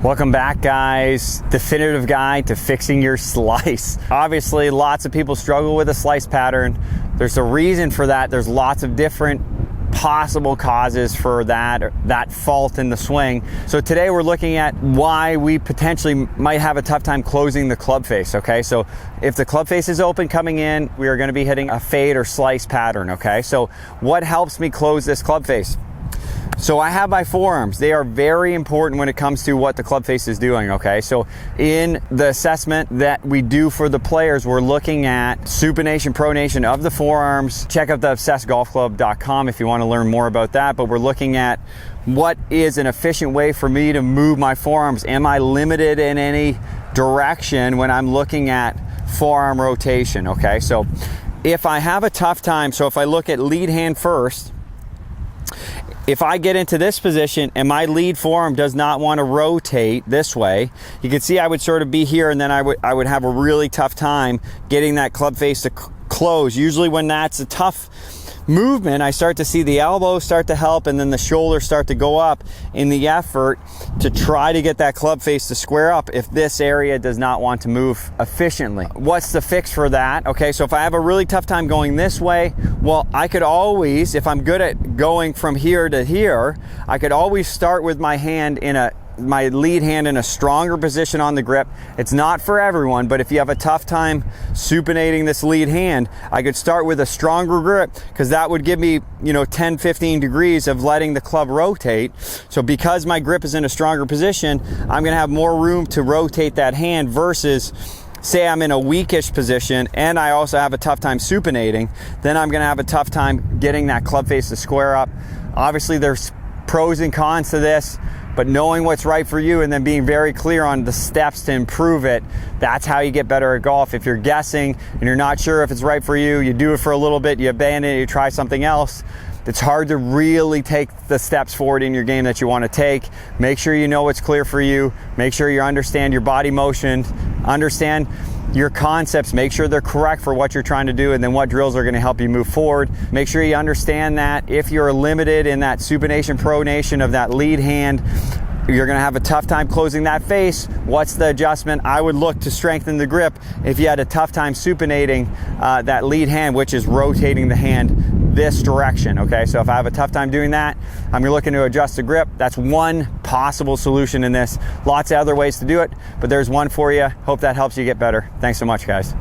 Welcome back, guys. Definitive guide to fixing your slice. Obviously, lots of people struggle with a slice pattern. There's a reason for that. There's lots of different possible causes for that fault in the swing. So today we're looking at why we potentially might have a tough time closing the club face, okay? So if the club face is open coming in, we are gonna be hitting a fade or slice pattern, okay? So what helps me close this club face? So I have my forearms. They are very important when it comes to what the club face is doing, okay? So in the assessment that we do for the players, we're looking at supination, pronation of the forearms. Check out the obsessedgolfclub.com if you want to learn more about that, but we're looking at what is an efficient way for me to move my forearms. Am I limited in any direction when I'm looking at forearm rotation, okay? So if I have a tough time, so if I look at lead hand first, if I get into this position and my lead forearm does not want to rotate this way, you can see I would sort of be here, and then I would have a really tough time getting that club face to close. Usually when that's a tough movement, I start to see the elbows start to help, and then the shoulders start to go up in the effort to try to get that club face to square up if this area does not want to move efficiently. What's the fix for that? Okay, so if I have a really tough time going this way, well, I could always, if I'm good at going from here to here, I could always start with my hand my lead hand in a stronger position on the grip. It's not for everyone, but if you have a tough time supinating this lead hand, I could start with a stronger grip, because that would give me, 10, 15 degrees of letting the club rotate. So because my grip is in a stronger position, I'm gonna have more room to rotate that hand versus say I'm in a weakish position and I also have a tough time supinating, then I'm gonna have a tough time getting that club face to square up. Obviously there's pros and cons to this, but knowing what's right for you and then being very clear on the steps to improve it, that's how you get better at golf. If you're guessing and you're not sure if it's right for you, you do it for a little bit, you abandon it, you try something else, it's hard to really take the steps forward in your game that you want to take. Make sure you know what's clear for you. Make sure you understand your body motion, understand your concepts, make sure they're correct for what you're trying to do, and then what drills are going to help you move forward. Make sure you understand that if you're limited in that supination, pronation of that lead hand, you're going to have a tough time closing that face. What's the adjustment? I would look to strengthen the grip if you had a tough time supinating that lead hand, which is rotating the hand this direction, okay? So if I have a tough time doing that, I'm looking to adjust the grip. That's one possible solution in this. Lots of other ways to do it, but there's one for you. Hope that helps you get better. Thanks so much, guys.